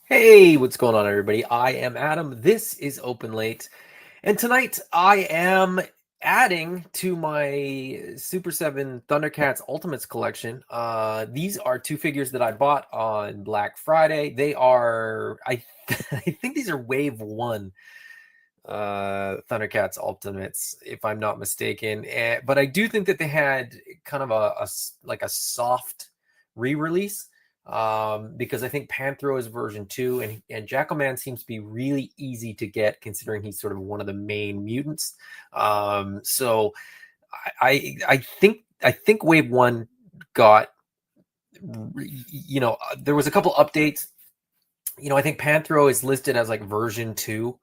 Hey, what's going on, everybody? I am Adam. This is Open Late, and tonight I am adding to my Super7 Thundercats Ultimates collection. These are two figures that I bought on Black Friday. They are, I think these are Wave One Thundercats Ultimates, if I'm not mistaken. But I do think that they had kind of like a soft re-release, because I think Panthro is version 2, and Jackalman seems to be really easy to get considering he's sort of one of the main mutants. So I think Wave 1 got, there was a couple updates. I think Panthro is listed as like version 2.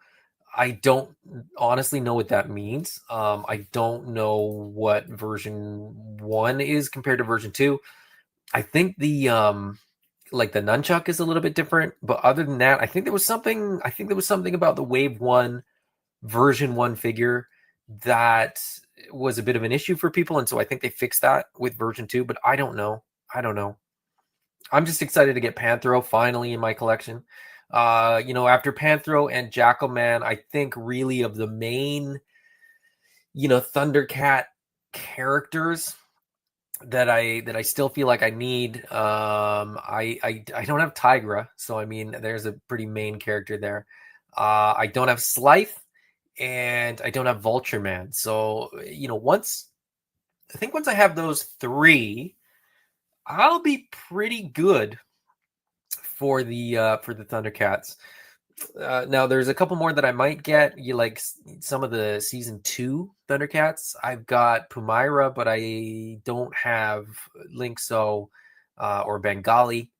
I don't honestly know what that means. I don't know what version 1 is compared to version 2. I think the like the nunchuck is a little bit different, but other than that, I think there was something about the Wave 1 version 1 figure that was a bit of an issue for people, and so I think they fixed that with version 2, but I don't know. I'm just excited to get Panthro finally in my collection. After Panthro and Jackalman, I think really of the main, Thundercat characters that I still feel like I need. I don't have Tigra, so I mean there's a pretty main character there. I don't have Slythe, and I don't have Vulture Man. So once I have those three, I'll be pretty good for the Thundercats. Now there's a couple more that I might get. You like some of the season 2 Thundercats. I've got Pumaira, but I don't have Linkso or Bengali,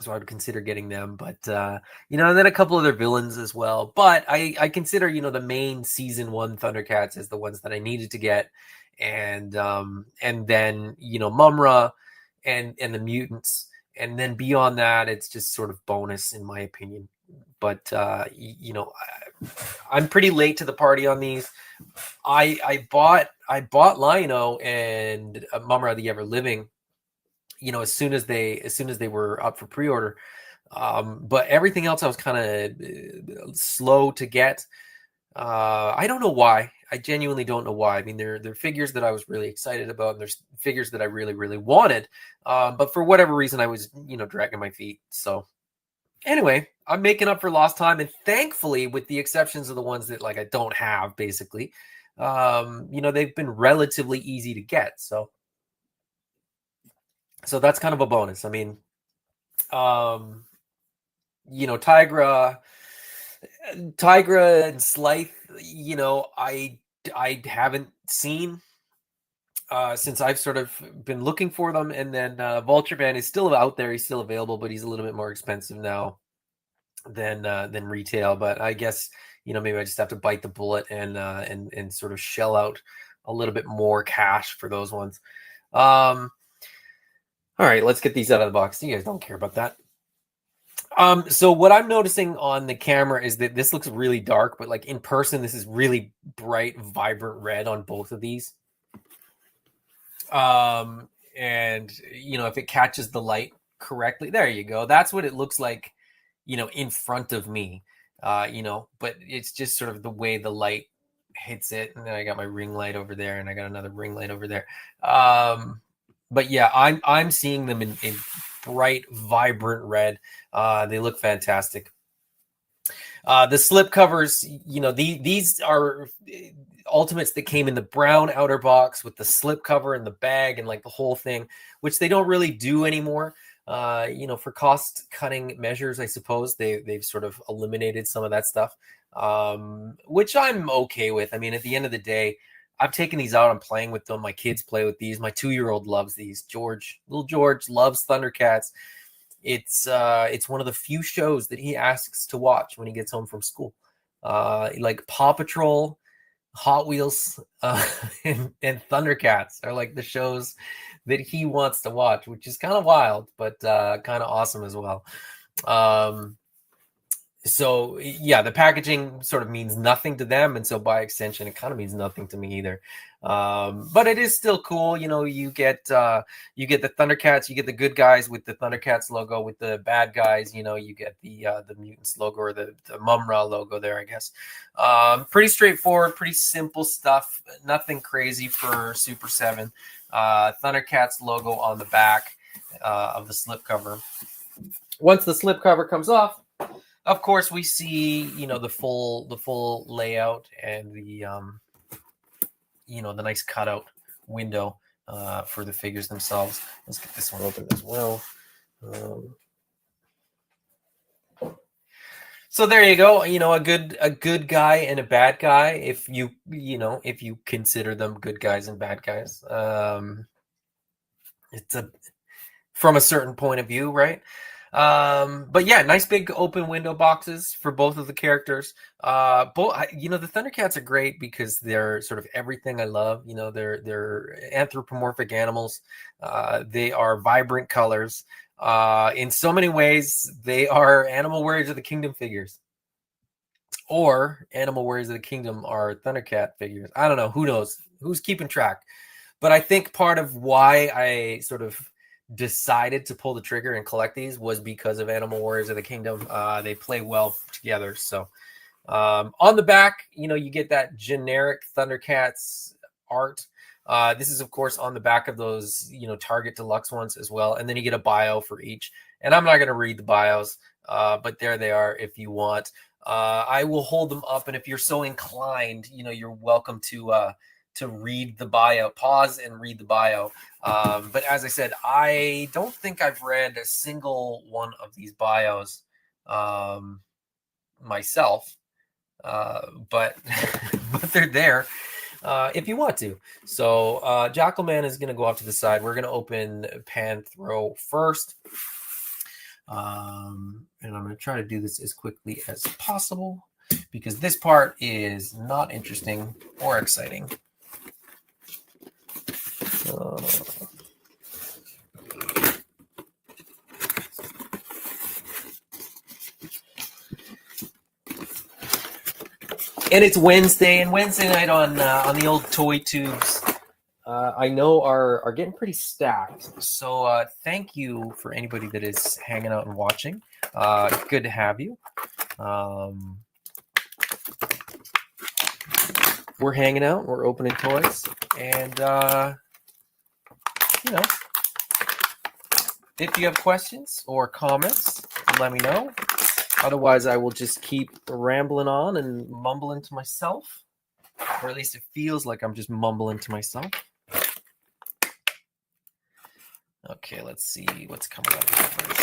so I would consider getting them. But and then a couple other villains as well. But I consider the main season 1 Thundercats as the ones that I needed to get, and then Mumra and the mutants, and then beyond that, it's just sort of bonus in my opinion. But I'm pretty late to the party on these. I bought Lionel and Mumra the Ever Living, as soon as they were up for pre-order. But everything else I was kind of slow to get. I don't know why. I genuinely don't know why. I mean, they're figures that I was really excited about, and there's figures that I really, really wanted. But for whatever reason, I was, dragging my feet. So anyway, I'm making up for lost time, and thankfully, with the exceptions of the ones that like I don't have, basically, they've been relatively easy to get. So that's kind of a bonus. I mean, Tigra and Slythe, I haven't seen since I've sort of been looking for them. And then Vulture Man is still out there. He's still available, but he's a little bit more expensive now than retail. But I guess maybe I just have to bite the bullet and sort of shell out a little bit more cash for those ones. All right, let's get these out of the box. You guys don't care about that. So what I'm noticing on the camera is that this looks really dark, but like in person, this is really bright, vibrant red on both of these. And if it catches the light correctly, there you go. That's what it looks like, in front of me. But it's just sort of the way the light hits it. And then I got my ring light over there, and I got another ring light over there. But yeah, I'm seeing them in bright, vibrant red. They look fantastic. The slip covers, these are Ultimates that came in the brown outer box with the slip cover and the bag and like the whole thing, which they don't really do anymore. For cost cutting measures, I suppose they've sort of eliminated some of that stuff, which I'm okay with. I mean, at the end of the day, I've taken these out. I'm playing with them. My kids play with these. My 2-year-old loves these. Little George loves Thundercats. It's one of the few shows that he asks to watch when he gets home from school. Like Paw Patrol, Hot Wheels, and Thundercats are like the shows that he wants to watch, which is kind of wild, but kind of awesome as well. So yeah, the packaging sort of means nothing to them, and so by extension, it kind of means nothing to me either. But it is still cool. You know, you get the Thundercats, you get the good guys with the Thundercats logo. With the bad guys, you know, you get the Mutants logo, or the Mumra logo there, I guess. Pretty straightforward, pretty simple stuff. Nothing crazy for Super 7. Thundercats logo on the back of the slipcover. Once the slipcover comes off, of course, we see, you know, the full layout and the you know, the nice cutout window for the figures themselves. Let's get this one open as well. So there you go. You know, a good guy and a bad guy, if you consider them good guys and bad guys. It's from a certain point of view, right? But yeah, nice big open window boxes for both of the characters. You know, the Thundercats are great because they're sort of everything I love. You know, they're anthropomorphic animals. They are vibrant colors. In so many ways, they are Animal Warriors of the Kingdom figures, or Animal Warriors of the Kingdom are Thundercat figures. I don't know. Who knows? Who's keeping track? But I think part of why I sort of decided to pull the trigger and collect these was because of Animal Warriors of the Kingdom. They play well together. So on the back, you know, you get that generic Thundercats art. This is, of course, on the back of those, you know, Target Deluxe ones as well. And then you get a bio for each. And I'm not going to read the bios, but there they are if you want. I will hold them up. And if you're so inclined, you know, you're welcome to read the bio, pause and read the bio. But as I said, I don't think I've read a single one of these bios myself, but but they're there if you want to. So Jackalman is going to go off to the side. We're going to open Panthro first. And I'm going to try to do this as quickly as possible because this part is not interesting or exciting. And it's Wednesday, and Wednesday night on the old toy tubes, I know are getting pretty stacked. So thank you for anybody that is hanging out and watching. Good to have you. We're hanging out. We're opening toys, and you know, if you have questions or comments, let me know. Otherwise, I will just keep rambling on and mumbling to myself, or at least it feels like I'm just mumbling to myself. Okay, let's see what's coming out of here first.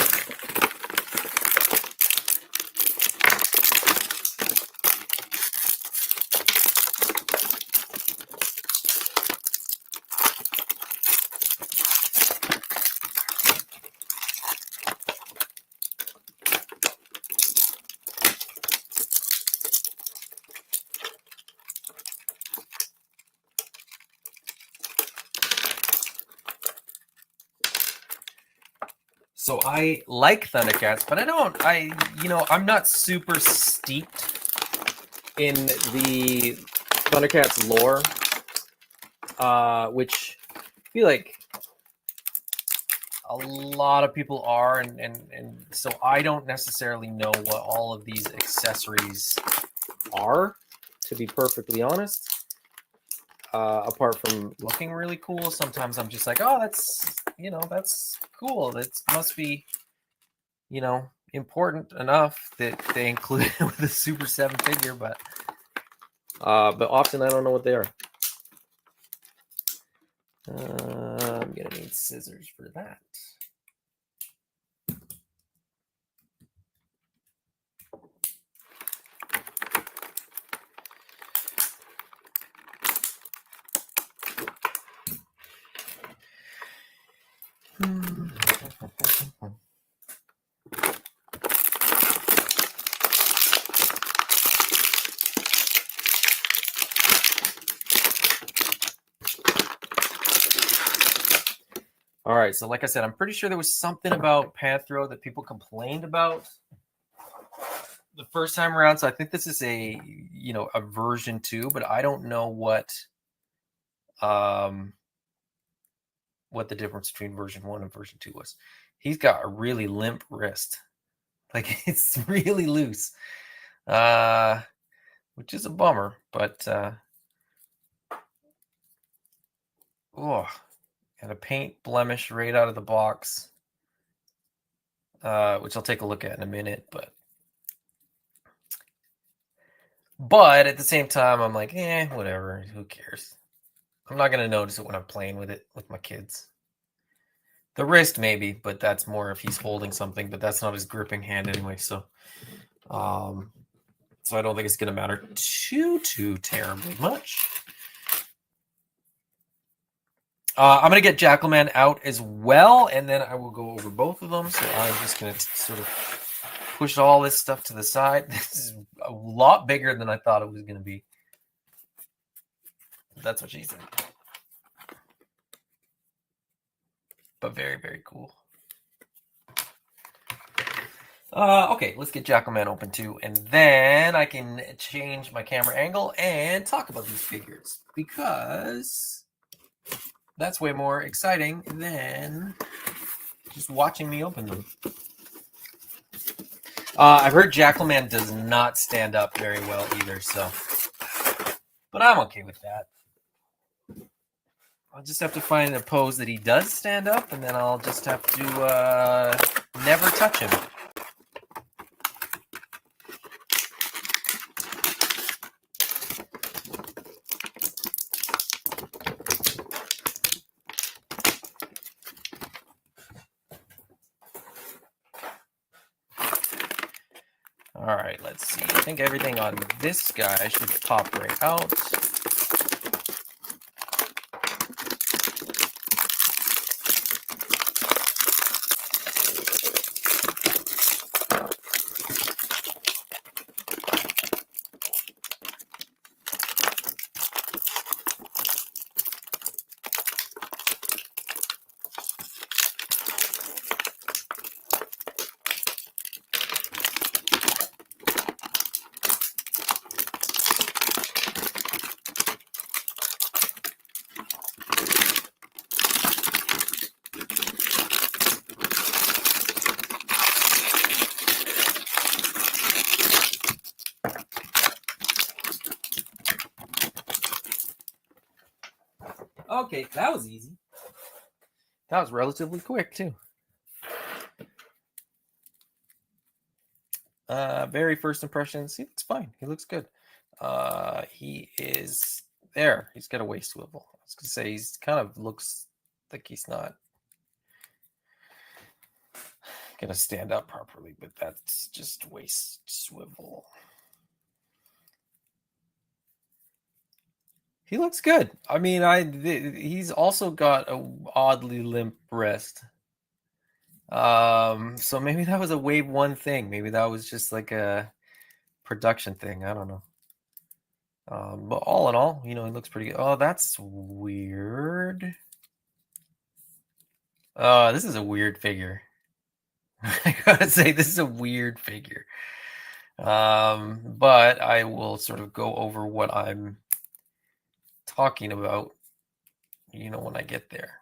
So I like Thundercats, but I'm not super steeped in the Thundercats lore, which I feel like a lot of people are, and so I don't necessarily know what all of these accessories are, to be perfectly honest. Apart from looking really cool, sometimes I'm just like, oh, that's cool. That must be, important enough that they include it with a Super 7 figure, but often I don't know what they are. I'm gonna need scissors for that. All right, so like I said, I'm pretty sure there was something about Panthro that people complained about. the first time around. So I think this is a a version 2, but I don't know what the difference between version 1 and version 2 was. He's got a really limp wrist. Like it's really loose. Which is a bummer, but oh, and a paint blemish right out of the box. Which I'll take a look at in a minute, but at the same time, I'm like, whatever, who cares? I'm not gonna notice it when I'm playing with it with my kids. The wrist maybe, but that's more if he's holding something, but that's not his gripping hand anyway, so I don't think it's gonna matter too terribly much. I'm gonna get Jackalman out as well, and then I will go over both of them. So I'm just gonna sort of push all this stuff to the side. This is a lot bigger than I thought it was gonna be. That's what she said. But very, very cool. Okay, let's get Jackalman open too, and then I can change my camera angle and talk about these figures, because that's way more exciting than just watching me open them. I've heard Jackalman does not stand up very well either, so, but I'm okay with that. I'll just have to find a pose that he does stand up, and then I'll just have to never touch him. All right, let's see. I think everything on this guy should pop right out. Okay, that was easy. That was relatively quick, too. Very first impressions, he looks fine. He looks good. He is there. He's got a waist swivel. I was going to say, he's kind of looks like he's not going to stand up properly, but that's just waist swivel. He looks good. I mean, he's also got a oddly limp wrist. So maybe that was a wave 1 thing. Maybe that was just like a production thing. I don't know. But all in all, he looks pretty good. Oh, that's weird. This is a weird figure. I gotta say, this is a weird figure. But I will sort of go over what I'm talking about, when I get there.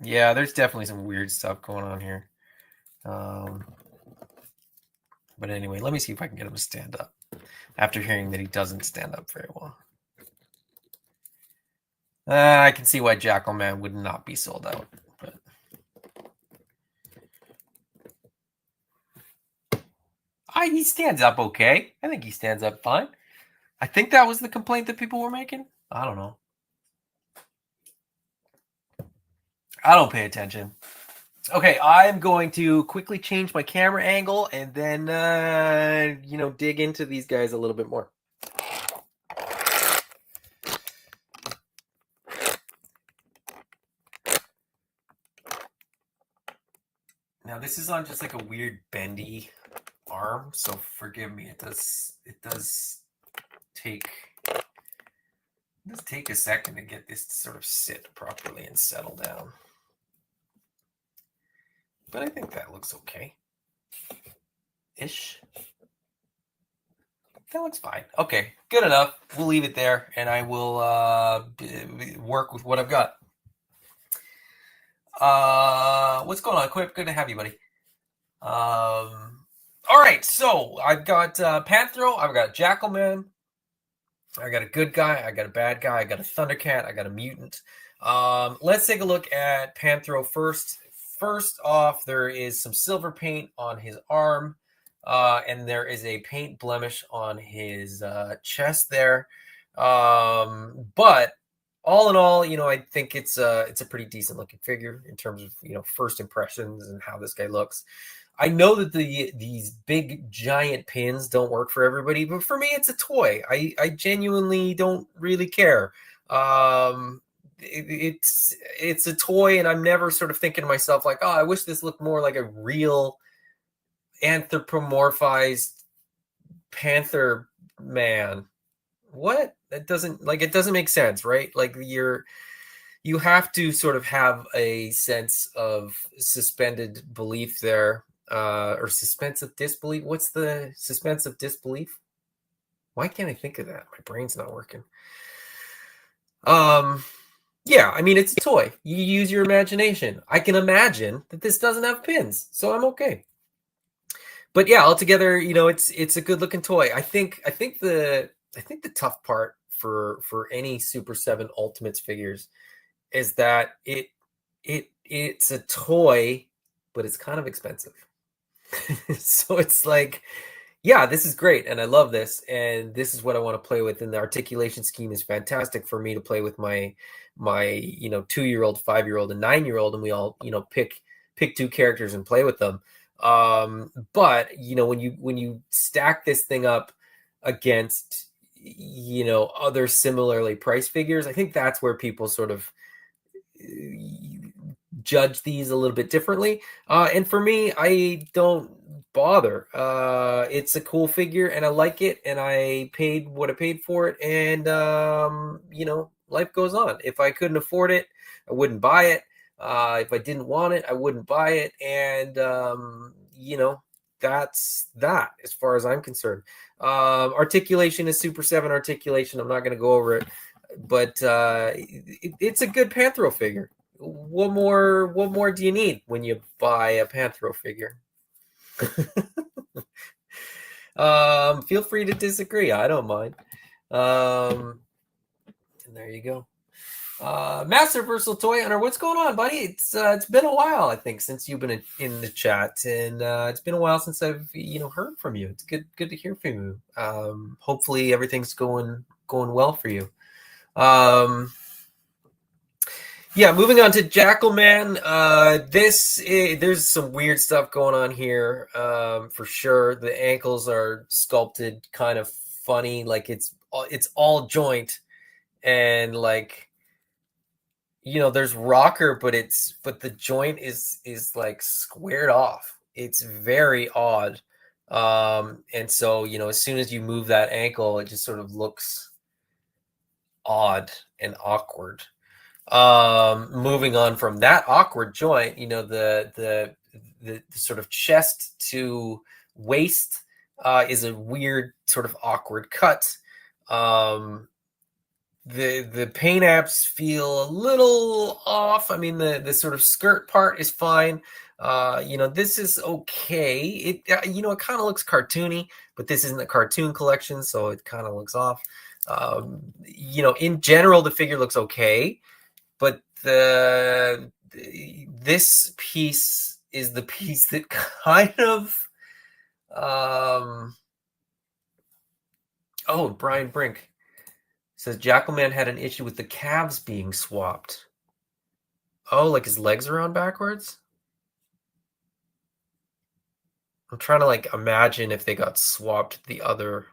Yeah, there's definitely some weird stuff going on here. But anyway, let me see if I can get him to stand up after hearing that he doesn't stand up very well. I can see why Jackalman would not be sold out. But he stands up okay. I think he stands up fine. I think that was the complaint that people were making. I don't know. I don't pay attention. Okay, I'm going to quickly change my camera angle and then, dig into these guys a little bit more. Now, this is on just like a weird bendy arm, so forgive me. It does take a second to get this to sort of sit properly and settle down. But I think that looks okay. Ish. That looks fine. Okay, good enough. We'll leave it there, and I will work with what I've got. What's going on, Quip? Good to have you, buddy. All right, so I've got Panthro, I've got Jackalman, I got a good guy, I got a bad guy, I got a Thundercat, I got a mutant. Let's take a look at Panthro first. First off, there is some silver paint on his arm, and there is a paint blemish on his chest there. But all in all, I think it's a pretty decent looking figure in terms of first impressions and how this guy looks. I know that these big giant pins don't work for everybody, but for me, it's a toy. I genuinely don't really care. It's a toy, and I'm never sort of thinking to myself like, oh, I wish this looked more like a real anthropomorphized Panther man. What? It doesn't make sense, right? Like you have to sort of have a sense of suspended belief there, or suspense of disbelief. What's the suspense of disbelief? Why can't I think of that? My brain's not working. Yeah, I mean, it's a toy. You use your imagination. I can imagine that this doesn't have pins, so I'm okay. But yeah, altogether, it's a good looking toy. I think the tough part for any Super 7 Ultimates figures is that it's a toy, but it's kind of expensive. So it's like, yeah, this is great, and I love this, and this is what I want to play with. And the articulation scheme is fantastic for me to play with my 2-year-old, 5-year-old, and 9-year-old, and we all pick 2 characters and play with them. But when you stack this thing up against other similarly priced figures, I think that's where people sort of judge these a little bit differently. And for me, I don't bother. It's a cool figure, and I like it, and I paid what I paid for it, and life goes on. If I couldn't afford it, I wouldn't buy it. If I didn't want it, I wouldn't buy it. And that's that as far as I'm concerned. Articulation is Super 7 articulation. I'm not going to go over it, but it's a good Panthro figure. What more do you need when you buy a Panthro figure? Feel free to disagree. I don't mind. And there you go. Master Versal Toy Hunter, what's going on, buddy? It's been a while, I think, since you've been in the chat, and it's been a while since I've heard from you. It's good to hear from you. Hopefully everything's going well for you. Yeah, moving on to Jackalman. There's some weird stuff going on here, for sure. The ankles are sculpted kind of funny, like it's all joint, and like there's rocker, but the joint is like squared off. It's very odd. And so as soon as you move that ankle, it just sort of looks odd and awkward. Moving on from that awkward joint, the sort of chest to waist is a weird sort of awkward cut. The paint apps feel a little off. I mean, the sort of skirt part is fine. This is okay. It it kind of looks cartoony, but this isn't a cartoon collection, so it kind of looks off. In general, the figure looks okay, but this piece is the piece that kind of Brian Brink says Jackalman had an issue with the calves being swapped. Oh, like his legs are on backwards? I'm trying to imagine if they got swapped the other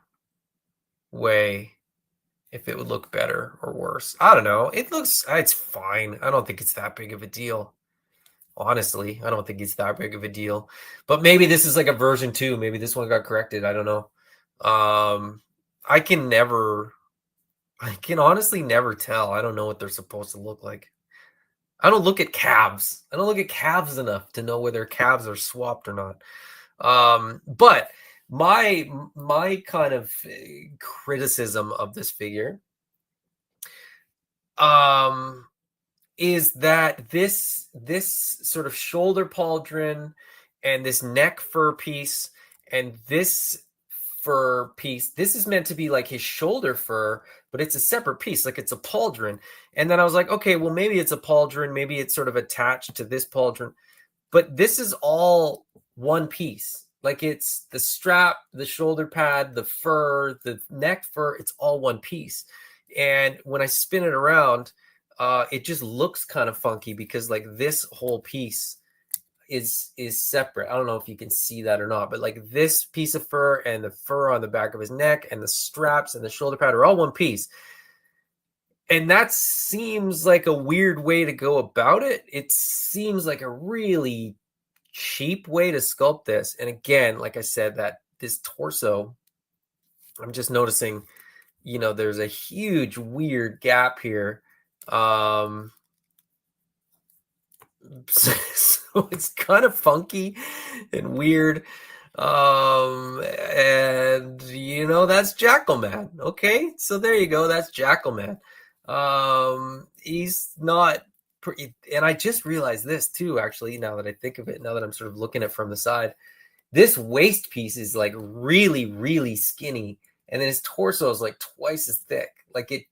way, if it would look better or worse. I don't know. It's fine. I don't think it's that big of a deal. Honestly, I don't think it's that big of a deal. But maybe this is like a version 2. Maybe this one got corrected. I don't know. I can honestly never tell. I don't know what they're supposed to look like. I don't look at calves. I don't look at calves enough to know whether calves are swapped or not. But my kind of criticism of this figure is that this sort of shoulder pauldron and this neck fur piece and this fur piece, this is meant to be like his shoulder fur, but it's a separate piece, like it's a pauldron. And then I was like, okay, well, maybe it's a pauldron, maybe it's sort of attached to this pauldron, but this is all one piece. Like it's the strap, the shoulder pad, the fur, the neck fur, it's all one piece. And when I spin it around, it just looks kind of funky because like this whole piece is separate. I don't know if you can see that or not, but like this piece of fur and the fur on the back of his neck and the straps and the shoulder pad are all one piece. And that seems like a weird way to go about it. It seems like a really cheap way to sculpt this. And again, like I said, that this torso, I'm just noticing, you know, there's a huge weird gap here. So it's kind of funky and weird. And you know, that's Jackalman. Okay, so there you go. That's Jackalman. He's not and I just realized this too, actually, now that I think of it, now that I'm sort of looking at it from the side, this waist piece is like really, really skinny. And then his torso is like twice as thick. Like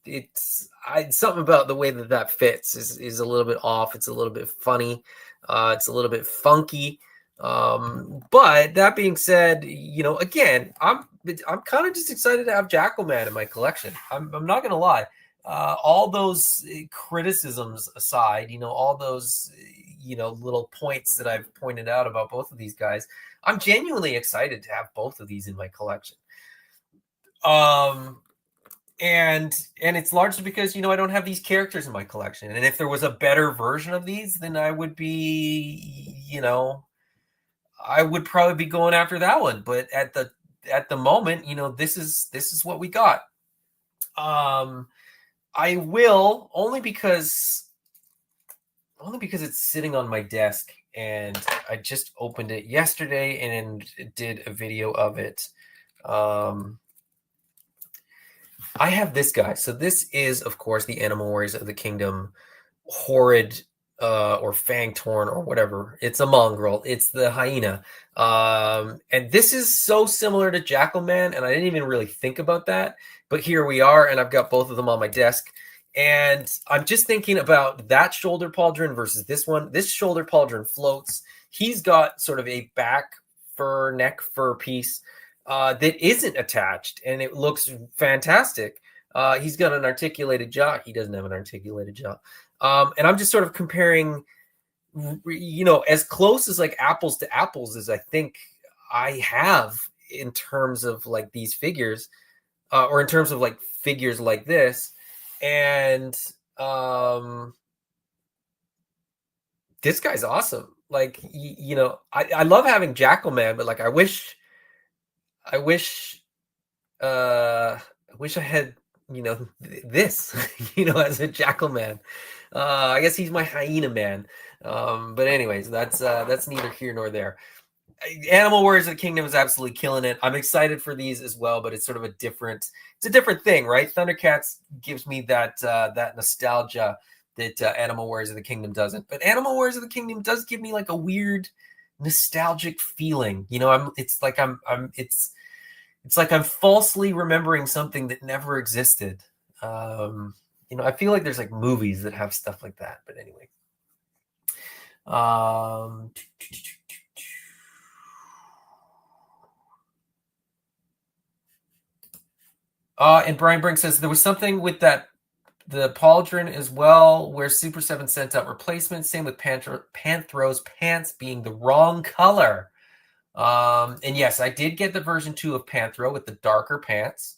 it's something about the way that fits is a little bit off. It's a little bit funny. It's a little bit funky. But that being said, you know, again, I'm kind of just excited to have Jackalman in my collection. I'm not gonna lie. All those criticisms aside, you know, all those you know little points that I've pointed out about both of these guys, I'm genuinely excited to have both of these in my collection. And it's largely because, you know, I don't have these characters in my collection. And if there was a better version of these, then I would be, you know, I would probably be going after that one. But at the moment, you know, this is what we got. I will only because it's sitting on my desk and I just opened it yesterday and did a video of it. I have this guy. So this is, of course, the Animal Warriors of the Kingdom Horrid or Fang Torn or whatever. It's a mongrel. It's the hyena. And this is so similar to Jackalman, and I didn't even really think about that. But here we are, and I've got both of them on my desk. And I'm just thinking about that shoulder pauldron versus this one. This shoulder pauldron floats. He's got sort of a back fur, neck fur piece that isn't attached, and it looks fantastic. He's got an articulated jaw. He doesn't have an articulated jaw. And I'm just sort of comparing, you know, as close as like apples to apples as I think I have in terms of like these figures, or in terms of like figures like this. And this guy's awesome. Like, you know, I love having Jackalman, but like I wish I had, you know, this, you know, as a Jackalman. I guess he's my hyena man. But anyways, that's neither here nor there. Animal Warriors of the Kingdom is absolutely killing it. I'm excited for these as well, but it's sort of a different thing, right? Thundercats gives me that nostalgia that Animal Warriors of the Kingdom doesn't. But Animal Warriors of the Kingdom does give me like a weird nostalgic feeling. You know, it's like I'm falsely remembering something that never existed. You know, I feel like there's like movies that have stuff like that. But anyway. And Brian Brink says there was something with the pauldron as well, where Super7 sent out replacements. Same with Panthro's pants being the wrong color. And yes, I did get the version 2 of Panthro with the darker pants.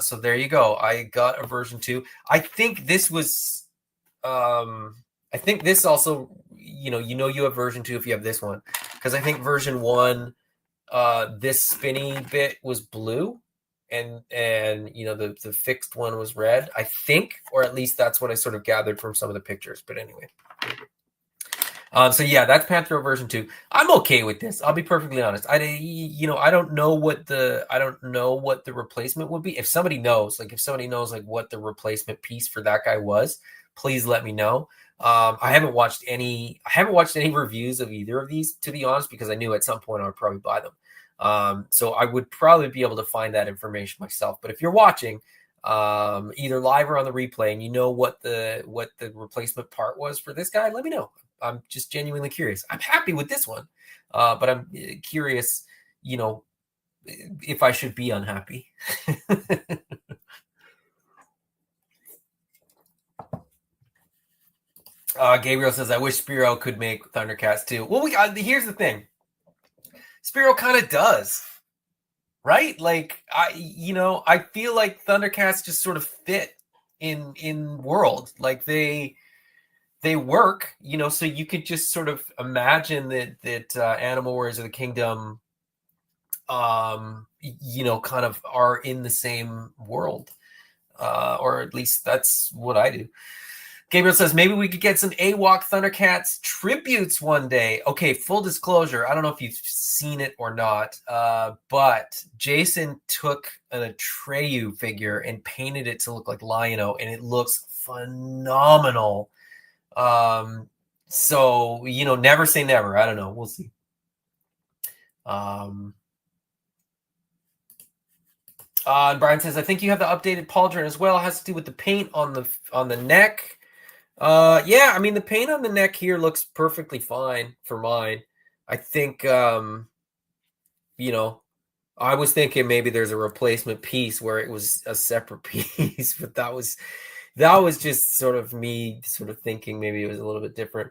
So there you go. I got a version 2. I think this was, I think this also, you have version 2 if you have this one, because I think version 1, this spinny bit was blue, and you know the fixed one was red, I think, or at least that's what I sort of gathered from some of the pictures. But anyway, So yeah, that's Panthro version 2. I'm okay with this. I'll be perfectly honest. I don't know what the replacement would be. If somebody knows, like what the replacement piece for that guy was, please let me know. I haven't watched any reviews of either of these, to be honest, because I knew at some point I would probably buy them. So I would probably be able to find that information myself. But if you're watching, either live or on the replay, and you know what the replacement part was for this guy, let me know. I'm just genuinely curious. I'm happy with this one, but I'm curious, if I should be unhappy. Gabriel says, "I wish Spiro could make Thundercats too." Well, here's the thing. Spiro kind of does, right? Like I feel like Thundercats just sort of fit in world. Like they work, so you could just sort of imagine that Animal Warriors of the Kingdom, kind of are in the same world, or at least that's what I do. Gabriel says, maybe we could get some AWOC Thundercats tributes one day. Okay, full disclosure, I don't know if you've seen it or not, but Jason took an Atreyu figure and painted it to look like Lion-O, and it looks phenomenal. So, never say never. I don't know. We'll see. And Brian says, I think you have the updated pauldron as well. It has to do with the paint on the neck. Yeah, I mean, the paint on the neck here looks perfectly fine for mine. I think, I was thinking maybe there's a replacement piece where it was a separate piece, but that was just sort of me sort of thinking maybe it was a little bit different.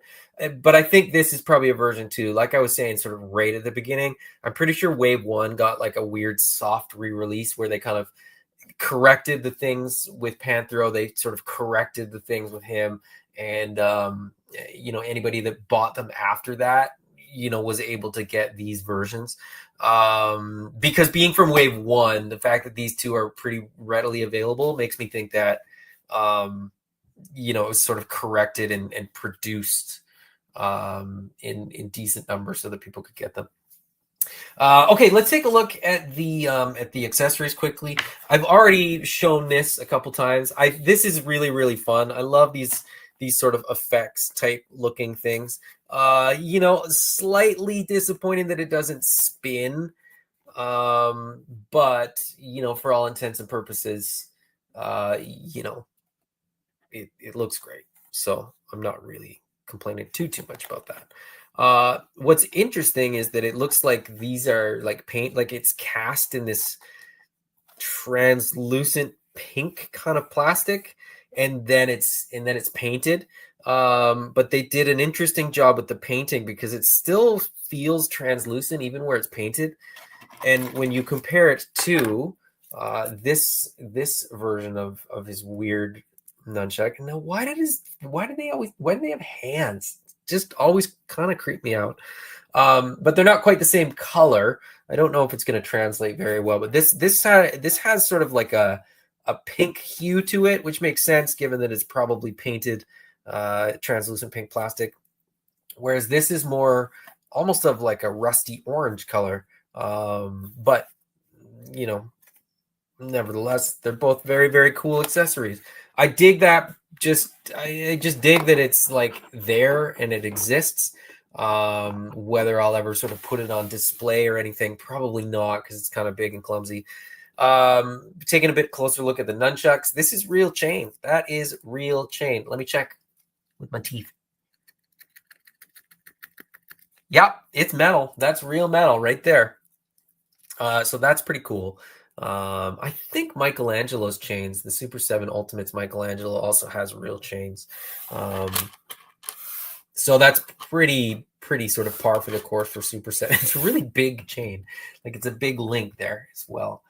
But I think this is probably a version 2. Like I was saying, sort of right at the beginning, I'm pretty sure Wave 1 got like a weird soft re-release where they kind of corrected the things with Panthro. They sort of corrected the things with him. And, anybody that bought them after that, was able to get these versions. Because being from Wave 1, the fact that these two are pretty readily available makes me think that, it was sort of corrected and produced in decent numbers so that people could get them. Okay, let's take a look at the accessories quickly. I've already shown this a couple times. This is really, really fun. I love these sort of effects type looking things. Slightly disappointing that it doesn't spin. But for all intents and purposes, it looks great. So I'm not really complaining too much about that. What's interesting is that it looks like these are like paint, like it's cast in this translucent pink kind of plastic, and then it's painted. But they did an interesting job with the painting because it still feels translucent even where it's painted. And when you compare it to this version of his weird nunchuck, now why do they have hands? Just always kind of creep me out. But they're not quite the same color. I don't know if it's going to translate very well, but this has sort of like a pink hue to it, which makes sense given that it's probably painted translucent pink plastic, whereas this is more almost of like a rusty orange color. But nevertheless, they're both very, very cool accessories. I dig that. I just dig that it's like there and it exists. Whether I'll ever sort of put it on display or anything, probably not, because it's kind of big and clumsy. Taking a bit closer look at the nunchucks. This is real chain. That is real chain. Let me check with my teeth. Yep, it's metal. That's real metal right there. So that's pretty cool. I think Michelangelo's chains, the Super7 Ultimates Michelangelo, also has real chains. So that's pretty sort of par for the course for Super7. It's a really big chain. Like it's a big link there as well.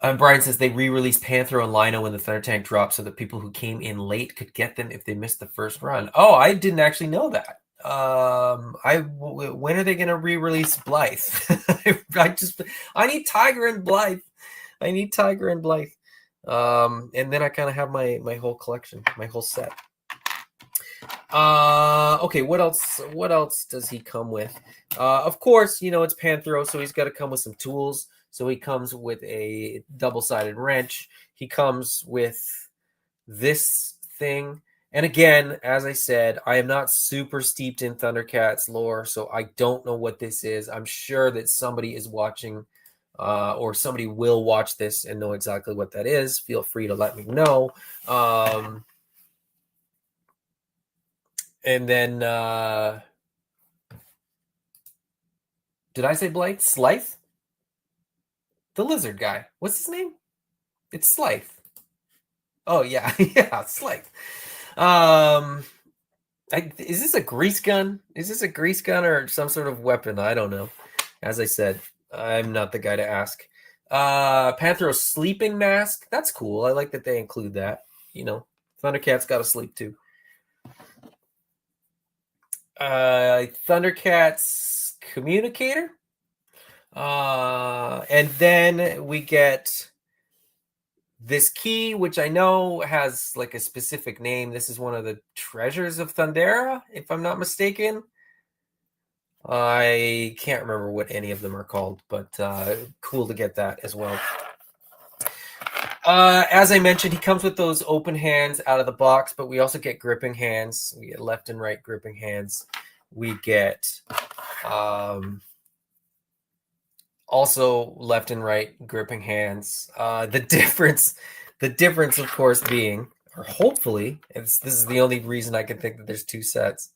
Brian says they re-released Panthro and Lino when the Thunder Tank dropped so that people who came in late could get them if they missed the first run. Oh, I didn't actually know that. When are they going to re-release Blythe? I need Tiger and Blythe. And then I kind of have my whole collection, my whole set. Okay, what else? What else does he come with? Of course, it's Panthro, so he's got to come with some tools. So he comes with a double-sided wrench. He comes with this thing. And again, as I said, I am not super steeped in Thundercats lore, so I don't know what this is. I'm sure that somebody is watching, or somebody will watch this and know exactly what that is. Feel free to let me know. And then, did I say Blythe? Slythe? The lizard guy. What's his name? It's Slythe. Oh, yeah. Yeah, Slythe. Is this a grease gun? Is this a grease gun or some sort of weapon? I don't know. As I said, I'm not the guy to ask. Panthro's sleeping mask. That's cool. I like that they include that. Thundercats got to sleep too. Thundercats communicator. And then we get this key, which I know has like a specific name. This is one of the treasures of Thundera, if I'm not mistaken. I can't remember what any of them are called, but cool to get that as well. As I mentioned, he comes with those open hands out of the box, but we also get gripping hands. We get left and right gripping hands. We get also left and right gripping hands. The difference, of course, being, or hopefully, this is the only reason I can think that there's two sets.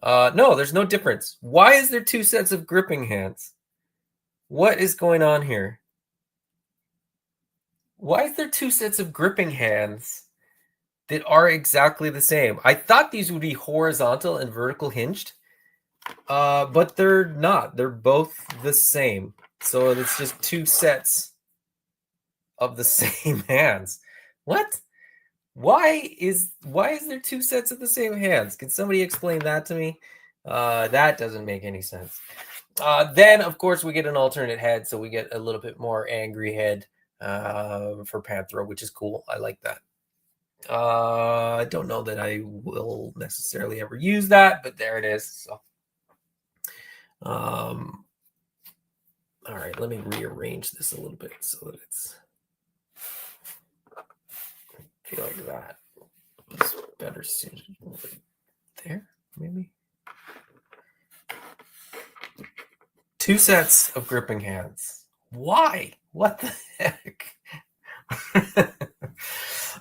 No, there's no difference. Why is there two sets of gripping hands? What is going on here? Why is there two sets of gripping hands that are exactly the same? I thought these would be horizontal and vertical hinged, but they're not. They're both the same. So it's just two sets of the same hands. What? Why is there two sets of the same hands? Can somebody explain that to me? That doesn't make any sense. Then, of course, we get an alternate head, so we get a little bit more angry head for Panthro, which is cool. I like that. I don't know that I will necessarily ever use that, but there it is. So, all right, let me rearrange this a little bit so that it's feel like that. It's better suited there, maybe. Two sets of gripping hands. Why? What the heck?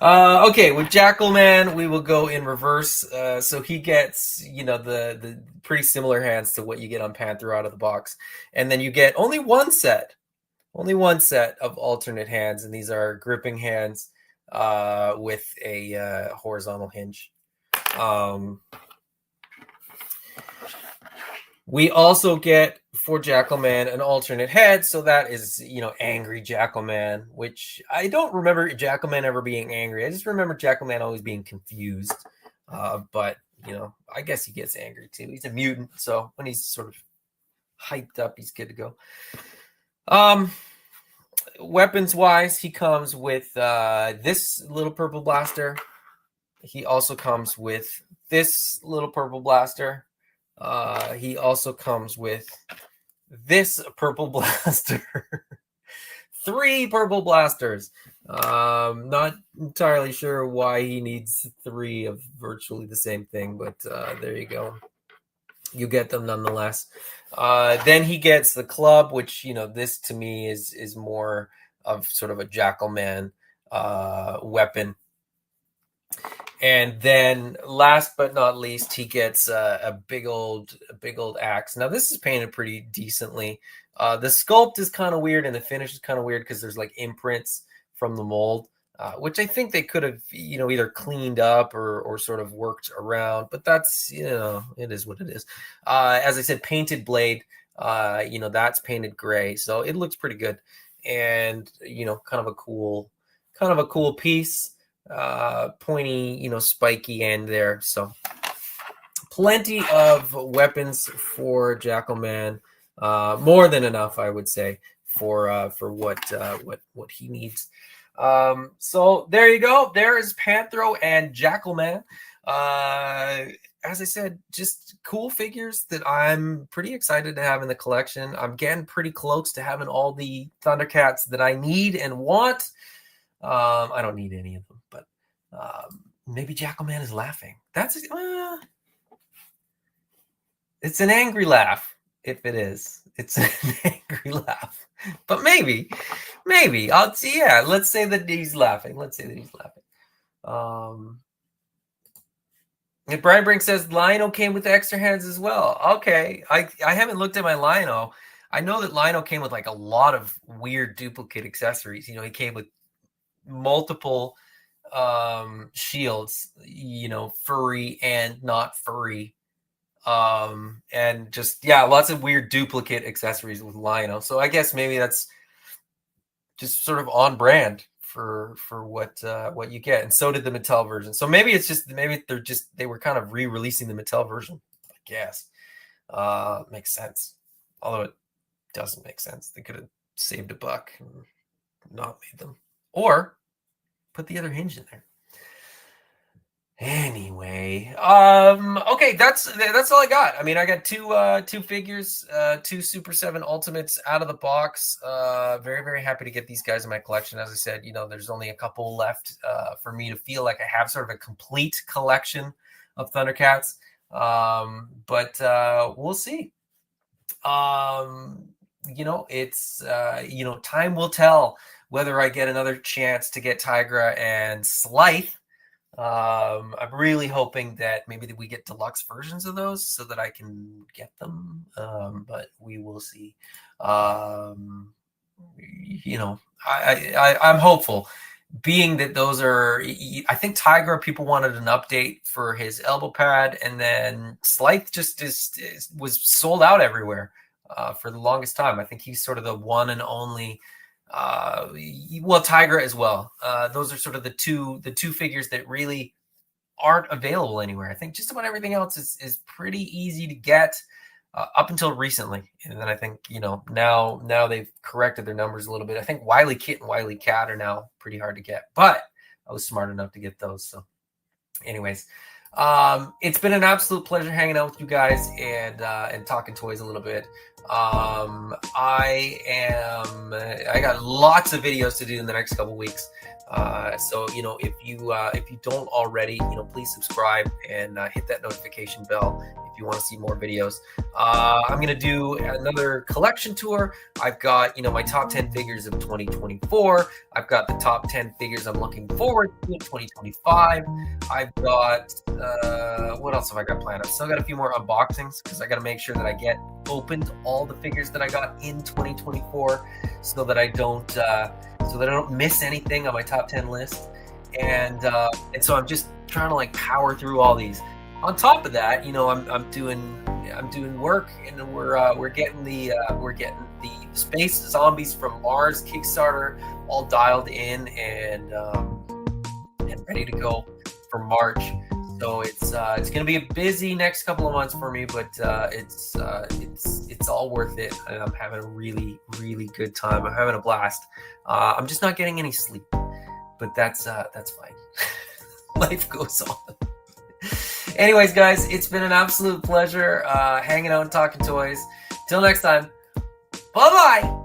Okay, with Jackalman, we will go in reverse. So he gets, the pretty similar hands to what you get on Panthro out of the box. And then you get only one set of alternate hands. And these are gripping hands with a horizontal hinge. We also get for Jackalman an alternate head, so that is angry Jackalman, which I don't remember Jackalman ever being angry. I just remember Jackalman always being confused. But I guess he gets angry too. He's a mutant, so when he's sort of hyped up, he's good to go. Weapons wise, he comes with this little purple blaster. He also comes with this little purple blaster. He also comes with this purple blaster. 3 purple blasters. Not entirely sure why he needs 3 of virtually the same thing, but there you go. You get them nonetheless. Then he gets the club, which, this to me is more of sort of a Jackalman weapon. And then last but not least, he gets a big old axe. Now this is painted pretty decently. The sculpt is kind of weird and the finish is kind of weird because there's like imprints from the mold, which I think they could have, either cleaned up or sort of worked around, but that's, it is what it is. As I said, painted blade, that's painted gray. So it looks pretty good and, kind of a cool piece. Pointy, spiky end there. So plenty of weapons for Jackalman. More than enough, I would say, for what he needs. So there you go. There is Panthro and Jackalman. As I said, just cool figures that I'm pretty excited to have in the collection. I'm getting pretty close to having all the Thundercats that I need and want. I don't need any of them, but maybe Jackalman is laughing. That's it's an angry laugh. If it is, it's an angry laugh. But maybe I'll see. Yeah, let's say that he's laughing. Let's say that he's laughing. And Brian Brink says Lionel came with extra hands as well. Okay, I haven't looked at my Lionel. I know that Lionel came with like a lot of weird duplicate accessories. You know, he came with multiple shields, you know, furry and not furry, and just lots of weird duplicate accessories with Lionel. So I guess maybe that's just sort of on brand for what you get. And so did the Mattel version. So maybe it's just they were kind of re-releasing the Mattel version, I guess. Makes sense, although it doesn't make sense. They could have saved a buck and not made them, or put the other hinge in there. Anyway, okay, that's all I got. I mean, I got two figures, two Super7 Ultimates out of the box. Very, very happy to get these guys in my collection. As I said, you know, there's only a couple left for me to feel like I have sort of a complete collection of Thundercats. But we'll see. You know, it's you know, time will tell whether I get another chance to get Tigra and Slythe. I'm really hoping that maybe that we get deluxe versions of those so that I can get them. But we will see. You know, I'm hopeful, being that those are, I think Tigra, people wanted an update for his elbow pad, and then Slythe just was sold out everywhere for the longest time. I think he's sort of the one and only. Well, Tigra as well. Those are sort of the two figures that really aren't available anywhere. I think just about everything else is pretty easy to get up until recently, and then I think, you know, now they've corrected their numbers a little bit. I think Wily Kit and Wily Cat are now pretty hard to get, but I was smart enough to get those. So, anyways. It's been an absolute pleasure hanging out with you guys and talking toys a little bit. I got lots of videos to do in the next couple weeks. So, you know, if you don't already, you know, please subscribe and hit that notification bell if you want to see more videos. I'm going to do another collection tour. I've got, you know, my top 10 figures of 2024. I've got the top 10 figures I'm looking forward to in 2025. I've got, what else have I got planned? I've still got a few more unboxings because I got to make sure that I get opened all the figures that I got in 2024 so that I don't miss anything on my top 10 list. And so I'm just trying to like power through all these. On top of that, you know, I'm doing work, and we're getting the Space Zombies from Mars Kickstarter all dialed in and ready to go for March. So it's going to be a busy next couple of months for me, but it's all worth it, and I'm having a really, really good time. I'm having a blast. I'm just not getting any sleep, but that's fine. Life goes on. Anyways, guys, it's been an absolute pleasure hanging out and talking toys. Till next time, bye-bye.